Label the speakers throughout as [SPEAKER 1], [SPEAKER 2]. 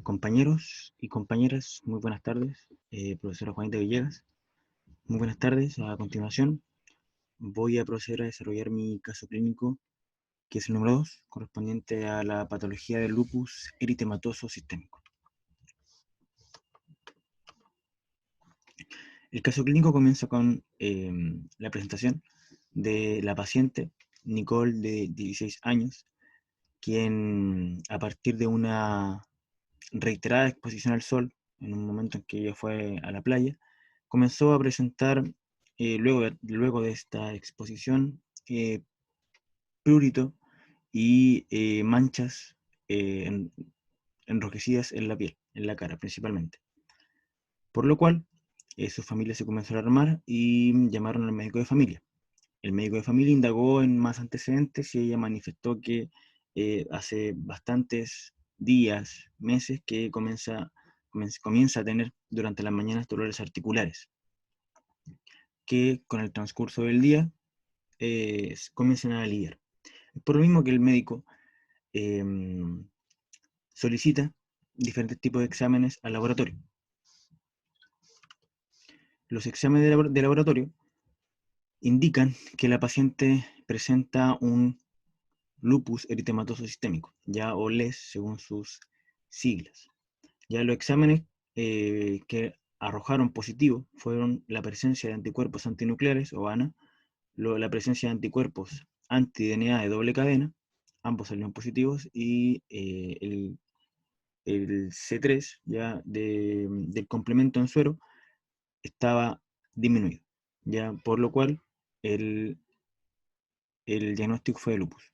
[SPEAKER 1] Compañeros y compañeras, muy buenas tardes. Profesora Juanita Villegas, muy buenas tardes. A continuación, voy a proceder a desarrollar mi caso clínico, que es el número 2, correspondiente a la patología del lupus eritematoso sistémico. El caso clínico comienza con la presentación de la paciente Nicole, de 16 años, quien, a partir de una reiterada exposición al sol, en un momento en que ella fue a la playa, comenzó a presentar, luego de esta exposición, prurito y manchas enrojecidas en la piel, en la cara principalmente. Por lo cual, su familia se comenzó a alarmar y llamaron al médico de familia. El médico de familia indagó en más antecedentes y ella manifestó que hace bastantes días, meses, que comienza a tener durante las mañanas dolores articulares, que con el transcurso del día comienzan a aliviar. Por lo mismo que el médico eh, solicita diferentes tipos de exámenes al laboratorio. Los exámenes de laboratorio indican que la paciente presenta un lupus eritematoso sistémico, ya o LES según sus siglas. Ya los exámenes que arrojaron positivo fueron la presencia de anticuerpos antinucleares, o ANA, la presencia de anticuerpos anti-DNA de doble cadena, ambos salieron positivos, y el C3 ya del complemento en suero estaba disminuido, ya por lo cual el, el diagnóstico fue de lupus.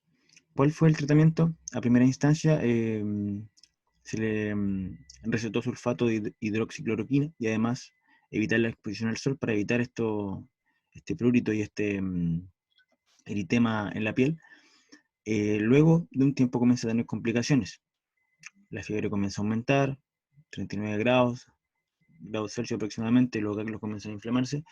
[SPEAKER 1] ¿Cuál fue el tratamiento? A primera instancia se le recetó sulfato de hidroxicloroquina y además evitar la exposición al sol para evitar este prurito y este eritema en la piel. Luego de un tiempo comienza a tener complicaciones. La fiebre comienza a aumentar, 39 grados Celsius aproximadamente, los ganglios comienzan a inflamarse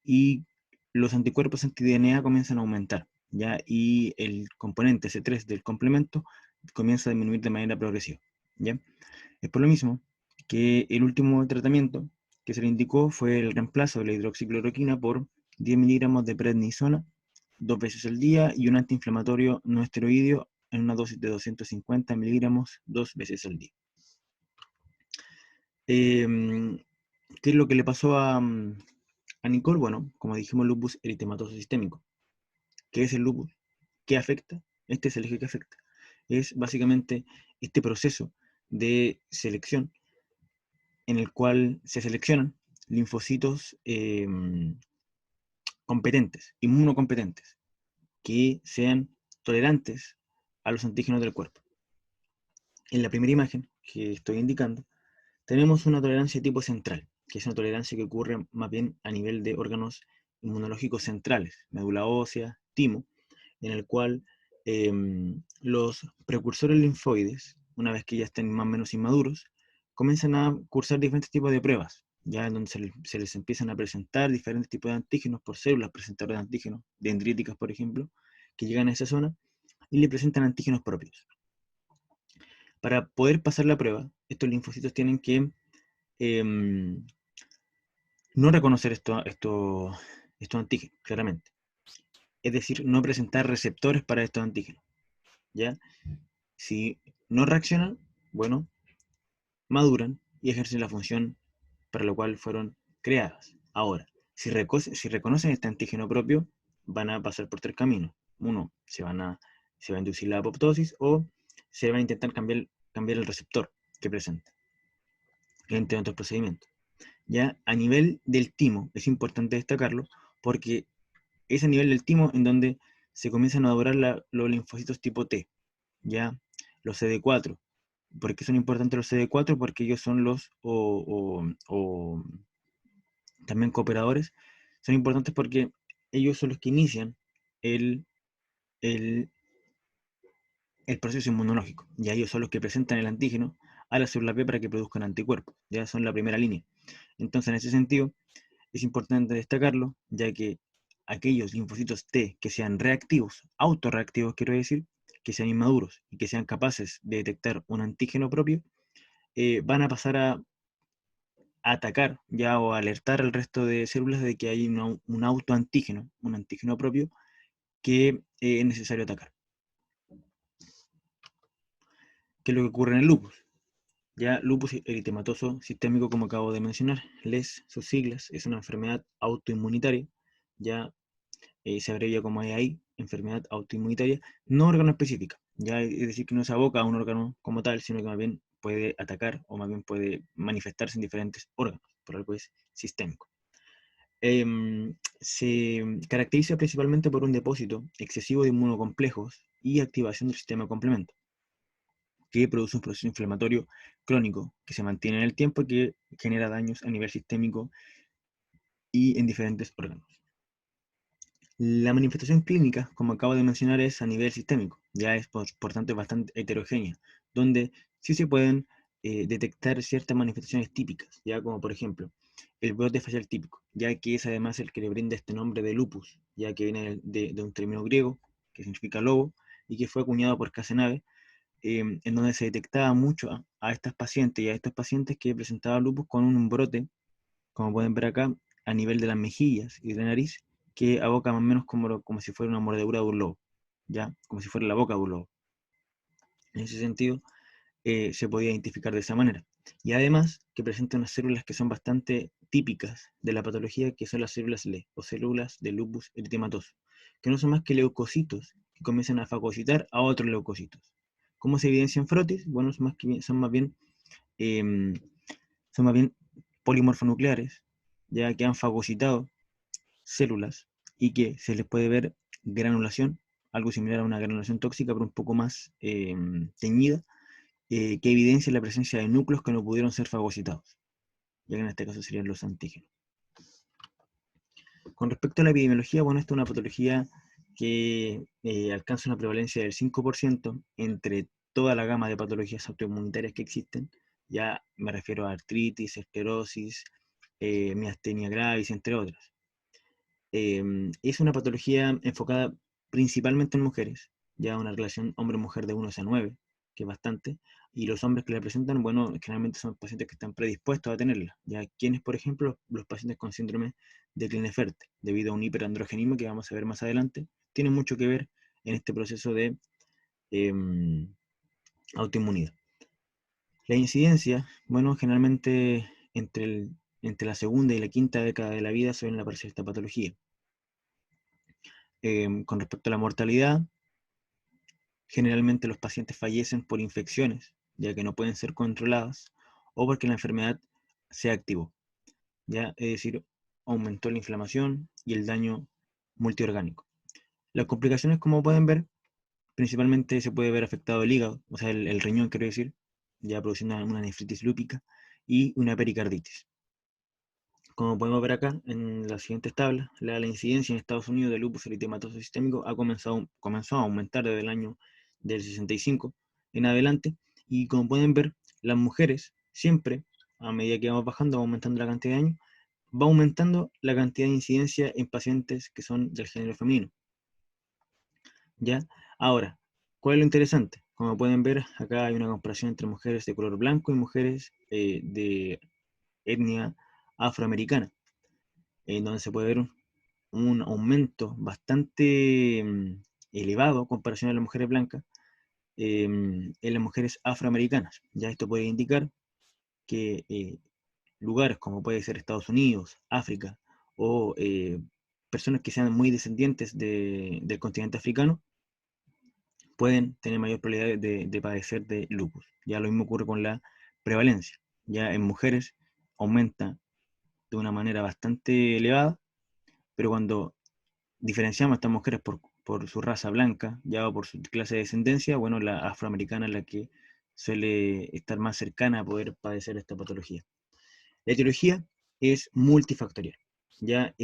[SPEAKER 1] y los anticuerpos anti-DNA comienzan a aumentar, ¿ya? Y el componente C3 del complemento comienza a disminuir de manera progresiva, ¿ya? Es por lo mismo que el último tratamiento que se le indicó fue el reemplazo de la hidroxicloroquina por 10 miligramos de prednisona 2 veces al día y un antiinflamatorio no esteroideo en una dosis de 250 miligramos 2 veces al día. ¿Qué es lo que le pasó a Nicole? Bueno, como dijimos, lupus eritematoso sistémico. ¿Qué es el lupus? ¿Qué afecta? Este es el eje que afecta. Es básicamente este proceso de selección en el cual se seleccionan linfocitos competentes, inmunocompetentes, que sean tolerantes a los antígenos del cuerpo. En la primera imagen que estoy indicando, tenemos una tolerancia tipo central, que es una tolerancia que ocurre más bien a nivel de órganos inmunológicos centrales, médula ósea, timo, en el cual los precursores linfoides, una vez que ya estén más o menos inmaduros, comienzan a cursar diferentes tipos de pruebas, ya en donde se les empiezan a presentar diferentes tipos de antígenos por células presentadoras de antígenos, dendríticas por ejemplo, que llegan a esa zona y le presentan antígenos propios. Para poder pasar la prueba, estos linfocitos tienen que no reconocer estos antígenos, claramente. Es decir, no presentar receptores para estos antígenos, ¿ya? Si no reaccionan, bueno, maduran y ejercen la función para la cual fueron creadas. Ahora, si reconocen este antígeno propio, van a pasar por tres caminos. Uno, se va a inducir la apoptosis, o se va a intentar cambiar el receptor que presenta, entre otros procedimientos. Ya a nivel del timo, es importante destacarlo, porque es a nivel del timo en donde se comienzan a adorar los linfocitos tipo T, ya los CD4. ¿Por qué son importantes los CD4? Porque ellos son o también cooperadores, son importantes porque ellos son los que inician el, el, el proceso inmunológico, y ellos son los que presentan el antígeno a la célula P para que produzcan anticuerpos, ya son la primera línea. Entonces, en ese sentido, es importante destacarlo, ya que aquellos linfocitos T que sean reactivos, autorreactivos quiero decir, que sean inmaduros y que sean capaces de detectar un antígeno propio, van a pasar a atacar ya o alertar al resto de células de que hay un autoantígeno, un antígeno propio que es necesario atacar. ¿Qué es lo que ocurre en el lupus? Ya lupus eritematoso sistémico, como acabo de mencionar, LES, sus siglas, es una enfermedad autoinmunitaria, ya se abrevia como EAI, enfermedad autoinmunitaria, no órgano específica, ya es decir, que no se aboca a un órgano como tal, sino que más bien puede atacar o más bien puede manifestarse en diferentes órganos, por algo es sistémico. Se caracteriza principalmente por un depósito excesivo de inmunocomplejos y activación del sistema de complemento, que produce un proceso inflamatorio crónico que se mantiene en el tiempo y que genera daños a nivel sistémico y en diferentes órganos. La manifestación clínica, como acabo de mencionar, es a nivel sistémico, ya es por tanto bastante heterogénea, donde sí se pueden detectar ciertas manifestaciones típicas, ya como por ejemplo el brote facial típico, ya que es además el que le brinda este nombre de lupus, ya que viene de un término griego que significa lobo y que fue acuñado por Cazenave, en donde se detectaba mucho a estas pacientes y a estos pacientes que presentaban lupus con un brote, como pueden ver acá, a nivel de las mejillas y de la nariz, que aboca más o menos como si fuera una mordedura de un lobo, ¿ya? Como si fuera la boca de un lobo. En ese sentido, se podía identificar de esa manera. Y además, que presenta unas células que son bastante típicas de la patología, que son las células LE, o células de lupus eritematoso, que no son más que leucocitos que comienzan a fagocitar a otros leucocitos. ¿Cómo se evidencia en frotis? Bueno, em, son más bien polimorfonucleares, ya que han fagocitado células y que se les puede ver granulación, algo similar a una granulación tóxica, pero un poco más teñida, que evidencia la presencia de núcleos que no pudieron ser fagocitados, ya que en este caso serían los antígenos. Con respecto a la epidemiología, bueno, esta es una patología que alcanza una prevalencia del 5% entre toda la gama de patologías autoinmunitarias que existen. Ya me refiero a artritis, esclerosis, miastenia gravis, entre otras. Es una patología enfocada principalmente en mujeres, ya una relación hombre-mujer de 1:9, que es bastante, y los hombres que la presentan, bueno, generalmente son pacientes que están predispuestos a tenerla, ya quienes, por ejemplo, los pacientes con síndrome de Klinefelter, debido a un hiperandrogenismo que vamos a ver más adelante, tienen mucho que ver en este proceso de autoinmunidad. La incidencia, bueno, generalmente entre la segunda y la quinta década de la vida suelen aparecer esta patología. Con respecto a la mortalidad, generalmente los pacientes fallecen por infecciones, ya que no pueden ser controladas, o porque la enfermedad se activó, ya, es decir, aumentó la inflamación y el daño multiorgánico. Las complicaciones, como pueden ver, principalmente se puede ver afectado el hígado, o sea, el riñón, quiero decir, ya produciendo una nefritis lúpica y una pericarditis. Como podemos ver acá en las siguientes tablas, la incidencia en Estados Unidos de lupus eritematoso sistémico comenzó a aumentar desde el año del 65 en adelante, y como pueden ver, las mujeres siempre, a medida que vamos bajando, va aumentando la cantidad de años, va aumentando la cantidad de incidencia en pacientes que son del género femenino. ¿Ya? Ahora, ¿cuál es lo interesante? Como pueden ver, acá hay una comparación entre mujeres de color blanco y mujeres de etnia afroamericana, en donde se puede ver un aumento bastante elevado en comparación a las mujeres blancas en las mujeres afroamericanas. Ya esto puede indicar que lugares como puede ser Estados Unidos, África, o personas que sean muy descendientes del continente africano, pueden tener mayor probabilidad de padecer de lupus. Ya lo mismo ocurre con la prevalencia. Ya en mujeres aumenta de una manera bastante elevada, pero cuando diferenciamos a estas mujeres por su raza blanca, ya o por su clase de descendencia, bueno, la afroamericana es la que suele estar más cercana a poder padecer esta patología. La etiología es multifactorial. Ya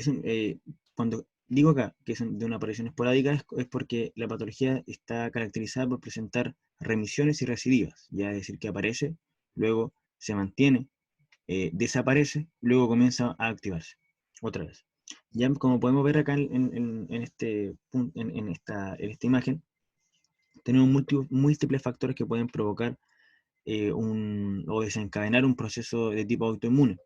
[SPEAKER 1] cuando digo acá que es de una aparición esporádica es porque la patología está caracterizada por presentar remisiones y recidivas, ya es decir, que aparece, luego se mantiene, desaparece, luego comienza a activarse otra vez. Ya como podemos ver acá en esta imagen, tenemos múltiples factores que pueden provocar o desencadenar un proceso de tipo autoinmune.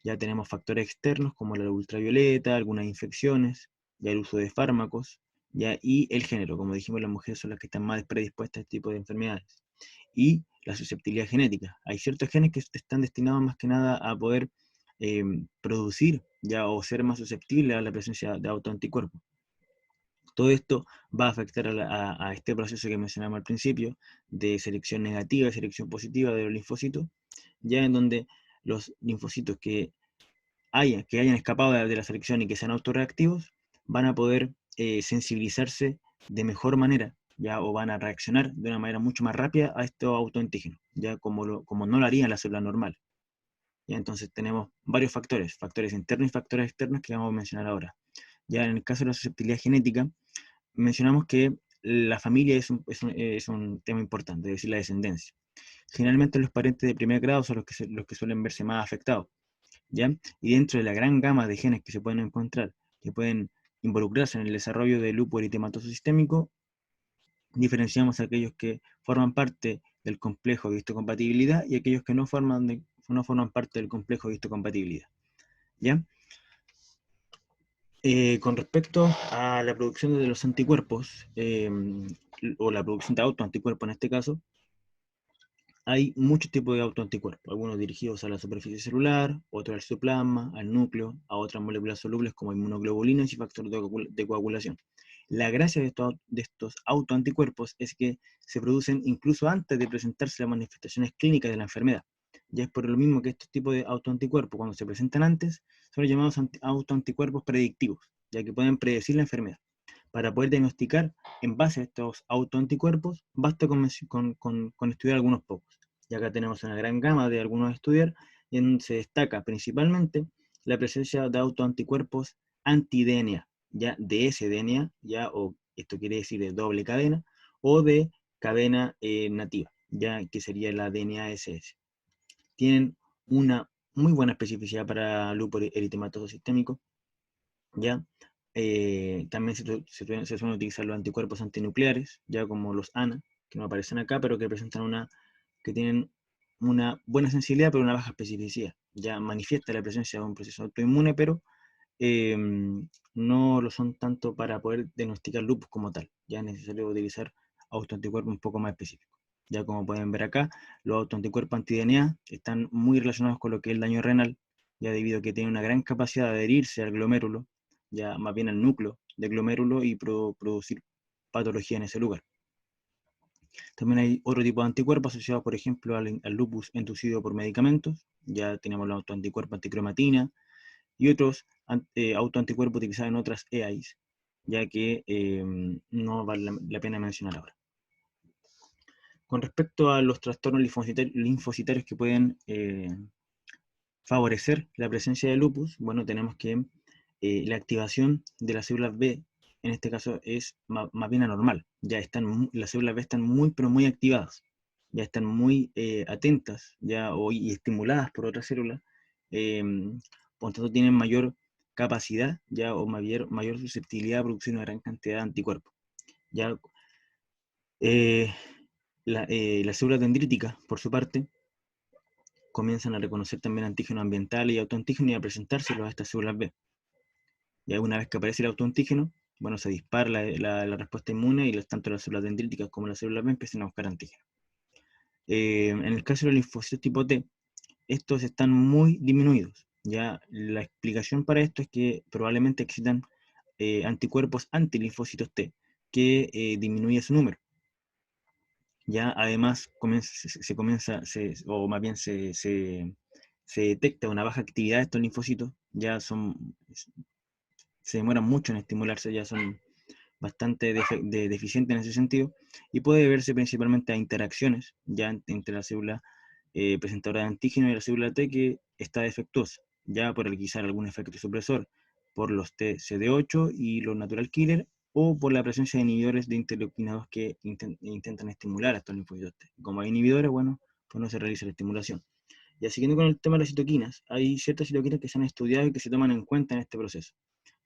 [SPEAKER 1] Ya tenemos factores externos como la ultravioleta, algunas infecciones, ya el uso de fármacos, ya, y el género. Como dijimos, las mujeres son las que están más predispuestas a este tipo de enfermedades. Y la susceptibilidad genética. Hay ciertos genes que están destinados más que nada a poder producir ya o ser más susceptibles a la presencia de autoanticuerpos. Todo esto va a afectar a este proceso que mencionamos al principio, de selección negativa y selección positiva de los linfocitos, ya en donde los linfocitos que hayan escapado de la selección y que sean autorreactivos, van a poder sensibilizarse de mejor manera, ya, o van a reaccionar de una manera mucho más rápida a estos autoantígenos, ya como no lo harían las células normales. Ya, entonces tenemos varios factores internos y factores externos que vamos a mencionar ahora. Ya en el caso de la susceptibilidad genética, mencionamos que la familia es un tema importante, es decir, la descendencia. Generalmente los parientes de primer grado son los que suelen verse más afectados, ¿ya? Y dentro de la gran gama de genes que se pueden encontrar, que pueden involucrarse en el desarrollo del lupus eritematoso sistémico, diferenciamos a aquellos que forman parte del complejo de histocompatibilidad y aquellos que no forman parte del complejo de histocompatibilidad, ¿ya? Con respecto a la producción de los anticuerpos, o la producción de autoanticuerpos en este caso, hay muchos tipos de autoanticuerpos, algunos dirigidos a la superficie celular, otros al citoplasma, al núcleo, a otras moléculas solubles como inmunoglobulinas y factores de coagulación. La gracia de estos autoanticuerpos es que se producen incluso antes de presentarse las manifestaciones clínicas de la enfermedad. Ya es por lo mismo que estos tipos de autoanticuerpos, cuando se presentan antes, son llamados autoanticuerpos predictivos, ya que pueden predecir la enfermedad. Para poder diagnosticar en base a estos autoanticuerpos, basta con estudiar algunos pocos. Y acá tenemos una gran gama de algunos a estudiar, y en donde se destaca principalmente la presencia de autoanticuerpos anti-DNA, ya de sDNA, ya, o esto quiere decir de doble cadena, o de cadena nativa, ya que sería la DNA SS. Tienen una muy buena especificidad para lupus eritematoso sistémico, ¿ya? También se suelen utilizar los anticuerpos antinucleares, ya como los ANA, que no aparecen acá, pero que tienen una buena sensibilidad, pero una baja especificidad. Ya manifiesta la presencia de un proceso autoinmune, pero eh, no lo son tanto para poder diagnosticar lupus como tal. Ya es necesario utilizar autoanticuerpos un poco más específicos. Ya como pueden ver acá, los autoanticuerpos anti-DNA están muy relacionados con lo que es el daño renal, ya debido a que tienen una gran capacidad de adherirse al glomérulo, ya más bien al núcleo del glomérulo y producir patología en ese lugar. También hay otro tipo de anticuerpos asociados, por ejemplo, al lupus inducido por medicamentos. Ya tenemos los autoanticuerpos anticromatina y otros autoanticuerpos utilizados en otras EAIs, ya que no vale la pena mencionar ahora. Con respecto a los trastornos linfocitarios que pueden favorecer la presencia de lupus, bueno, tenemos que la activación de las células B, en este caso, es más bien anormal. Ya las células B están muy, pero muy activadas. Ya están muy atentas y estimuladas por otras células. Por lo tanto, tienen mayor capacidad o mayor susceptibilidad a producir una gran cantidad de anticuerpos. Ya, las células dendríticas, por su parte, comienzan a reconocer también antígenos ambientales y autoantígenos y a presentárselos a estas células B. Y una vez que aparece el autoantígeno, bueno, se dispara la respuesta inmune y tanto las células dendríticas como las células B empiezan a buscar antígenos. En el caso de los linfocitos tipo T, estos están muy disminuidos. Ya la explicación para esto es que probablemente existan anticuerpos antilinfocitos T que disminuye su número. Ya además o más bien se detecta una baja actividad de estos linfocitos, se demoran mucho en estimularse, ya son bastante deficientes en ese sentido, y puede deberse principalmente a interacciones ya entre la célula presentadora de antígeno y la célula T que está defectuosa, ya por quizás algún efecto supresor, por los TCD8 y los natural killer, o por la presencia de inhibidores de interleuquina 2 que intentan estimular a estos linfocitos T. Como hay inhibidores, bueno, pues no se realiza la estimulación. Y siguiendo con el tema de las citoquinas, hay ciertas citoquinas que se han estudiado y que se toman en cuenta en este proceso.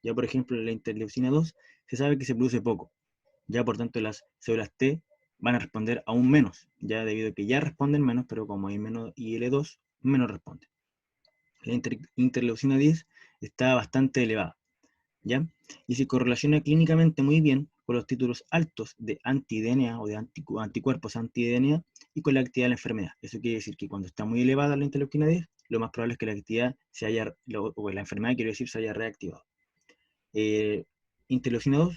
[SPEAKER 1] Ya, por ejemplo, la interleucina 2 se sabe que se produce poco. Ya, por tanto, las células T van a responder aún menos, ya debido a que ya responden menos, pero como hay menos IL-2, menos responden. La interleucina 10 está bastante elevada, ¿ya? Y se correlaciona clínicamente muy bien con los títulos altos de anti-DNA o de anticuerpos anti-DNA y con la actividad de la enfermedad. Eso quiere decir que cuando está muy elevada la interleucina 10, lo más probable es que la actividad se haya, o la enfermedad, quiero decir, se haya reactivado. Interleucina 2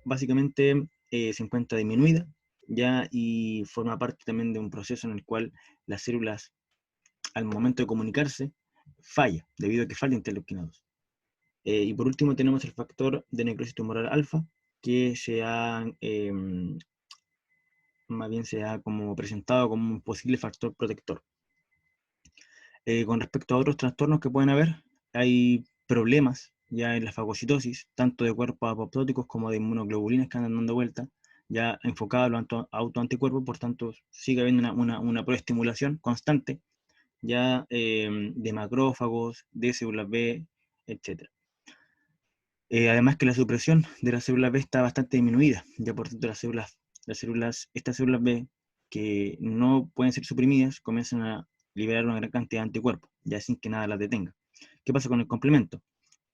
[SPEAKER 1] básicamente se encuentra disminuida, ya, y forma parte también de un proceso en el cual las células, al momento de comunicarse, falla, debido a que falta interleucina 2. Y por último tenemos el factor de necrosis tumoral alfa, que más bien se ha como presentado como un posible factor protector. Con respecto a otros trastornos que pueden haber, hay problemas ya en la fagocitosis, tanto de cuerpos apoptóticos como de inmunoglobulinas que andan dando vuelta, ya enfocado a los autoanticuerpos, por tanto sigue habiendo una proestimulación constante, ya de macrófagos, de células B, etc. Además que la supresión de las células B está bastante disminuida, ya por tanto estas células B que no pueden ser suprimidas comienzan a liberar una gran cantidad de anticuerpos, ya sin que nada las detenga. ¿Qué pasa con el complemento?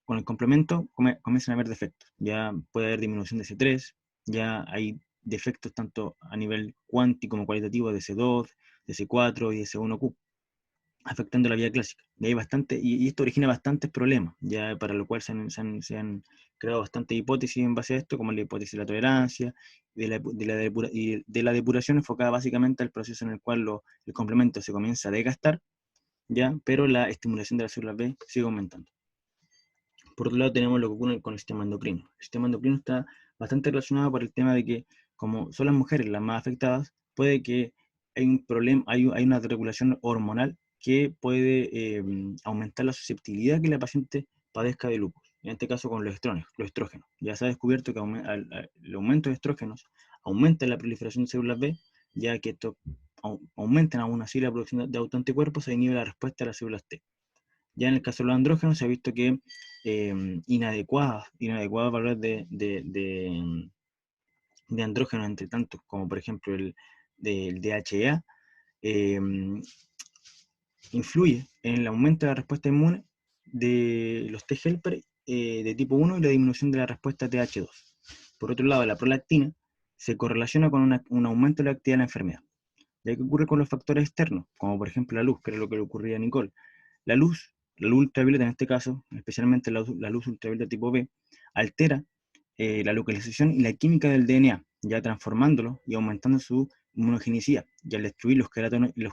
[SPEAKER 1] Con el complemento comienzan a haber defectos, ya puede haber disminución de C3, ya hay defectos tanto a nivel cuántico como cualitativo de C2, de C4 y de C1Q, afectando la vida clásica. Y, y esto origina bastantes problemas, ya para lo cual se han creado bastantes hipótesis en base a esto, como la hipótesis de la tolerancia, y de la depuración enfocada básicamente al proceso en el cual el complemento se comienza a desgastar, ya, pero la estimulación de las células B sigue aumentando. Por otro lado tenemos lo que ocurre con el sistema endocrino. El sistema endocrino está bastante relacionado por el tema de que, como son las mujeres las más afectadas, puede que hay un problema, hay una desregulación hormonal que puede aumentar la susceptibilidad que la paciente padezca de lupus. En este caso con los estrógenos. Ya se ha descubierto que el aumento de estrógenos aumenta la proliferación de células B, ya que esto aumentan aún así la producción de autoanticuerpos, se inhibe la respuesta a las células T. Ya en el caso de los andrógenos se ha visto que inadecuados valores de andrógenos, entre tantos como por ejemplo del DHEA, eh, influye en el aumento de la respuesta inmune de los T-helper de tipo 1 y la disminución de la respuesta TH2. Por otro lado, la prolactina se correlaciona con un aumento de la actividad de la enfermedad. ¿Ya qué ocurre con los factores externos? Como por ejemplo la luz, que era lo que le ocurría a Nicole. La luz ultravioleta en este caso, especialmente la luz ultravioleta tipo B, altera la localización y la química del DNA, ya transformándolo y aumentando su inmunogenicidad. Y al destruir los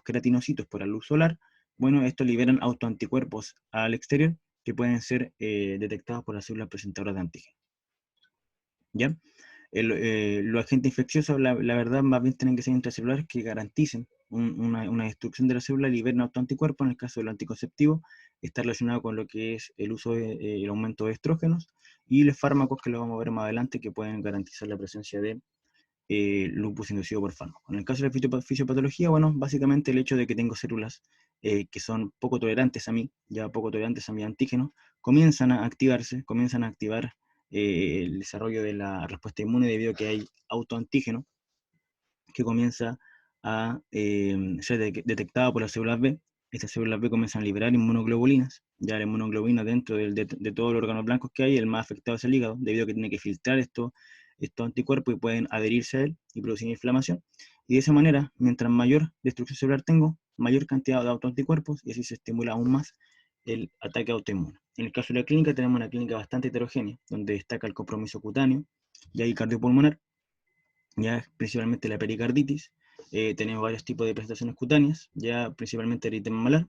[SPEAKER 1] queratinocitos por la luz solar, bueno, estos liberan autoanticuerpos al exterior que pueden ser detectados por las células presentadoras de antígenos. ¿Ya? Los agentes infecciosos, la verdad, más bien tienen que ser intracelulares que garanticen una destrucción de la célula y liberen autoanticuerpos. En el caso del anticonceptivo, está relacionado con lo que es el uso el aumento de estrógenos y los fármacos que lo vamos a ver más adelante que pueden garantizar la presencia de lupus inducido por fármaco. En el caso de la fisiopatología, bueno, básicamente el hecho de que tengo células que son poco tolerantes a mí, ya poco tolerantes a mi antígeno, comienzan a activarse, comienzan a activar el desarrollo de la respuesta inmune debido a que hay autoantígeno que comienza a ser detectado por las células B. Estas células B comienzan a liberar inmunoglobulinas, ya la inmunoglobulina dentro de todos los órganos blancos que hay, el más afectado es el hígado, debido a que tiene que filtrar estos anticuerpos y pueden adherirse a él y producir inflamación. Y de esa manera, mientras mayor destrucción celular tengo, mayor cantidad de autoanticuerpos y así se estimula aún más el ataque autoinmune. En el caso de la clínica tenemos una clínica bastante heterogénea, donde destaca el compromiso cutáneo y hay cardiopulmonar, ya principalmente la pericarditis. Tenemos varios tipos de presentaciones cutáneas, ya principalmente eritema malar.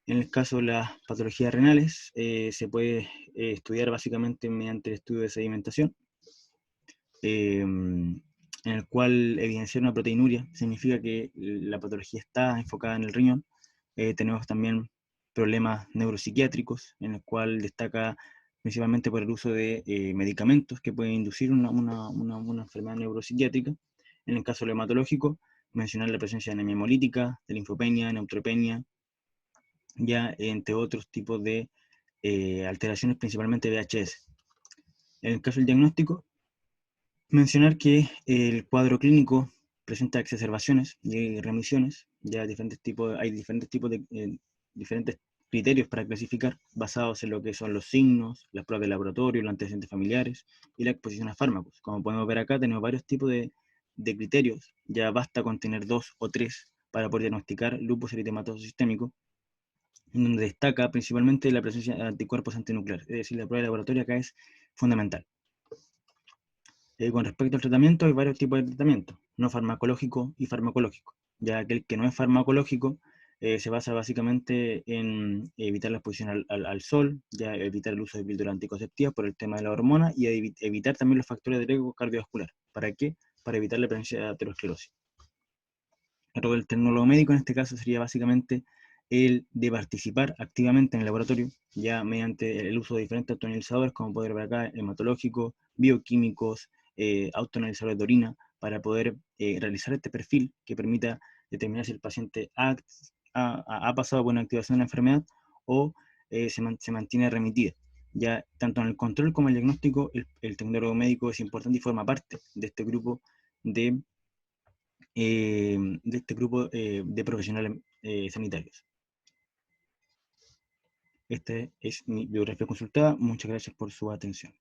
[SPEAKER 1] En el caso de las patologías renales, se puede estudiar básicamente mediante el estudio de sedimentación, en el cual evidenciar una proteinuria significa que la patología está enfocada en el riñón. Tenemos también problemas neuropsiquiátricos, en el cual destaca principalmente por el uso de medicamentos que pueden inducir una enfermedad neuropsiquiátrica. En el caso hematológico, mencionar la presencia de anemia hemolítica, de linfopenia, neutropenia, ya entre otros tipos de alteraciones, principalmente VHS. En el caso del diagnóstico, Mencionar que el cuadro clínico presenta exacerbaciones y remisiones, ya hay diferentes tipos de diferentes criterios para clasificar, basados en lo que son los signos, las pruebas de laboratorio, los antecedentes familiares y la exposición a fármacos. Como podemos ver acá, tenemos varios tipos de criterios, ya basta con tener 2 o 3 para poder diagnosticar lupus eritematoso sistémico, en donde destaca principalmente la presencia de anticuerpos antinucleares, es decir, la prueba de laboratorio acá es fundamental. Con respecto al tratamiento, hay varios tipos de tratamiento, no farmacológico y farmacológico. Ya aquel que no es farmacológico se basa básicamente en evitar la exposición al sol, ya evitar el uso de píldoras anticonceptivas por el tema de la hormona y evitar también los factores de riesgo cardiovascular. ¿Para qué? Para evitar la presencia de aterosclerosis. El rol del tecnólogo médico en este caso sería básicamente el de participar activamente en el laboratorio, ya mediante el uso de diferentes autoanalizadores, como poder ver acá, hematológicos, bioquímicos, autoanalizadores de orina, para poder realizar este perfil que permita determinar si el paciente ha pasado por una activación de la enfermedad o se mantiene remitida. Ya tanto en el control como en el diagnóstico, el tecnólogo médico es importante y forma parte de este grupo de de profesionales sanitarios. Esta es mi biografía consultada. Muchas gracias por su atención.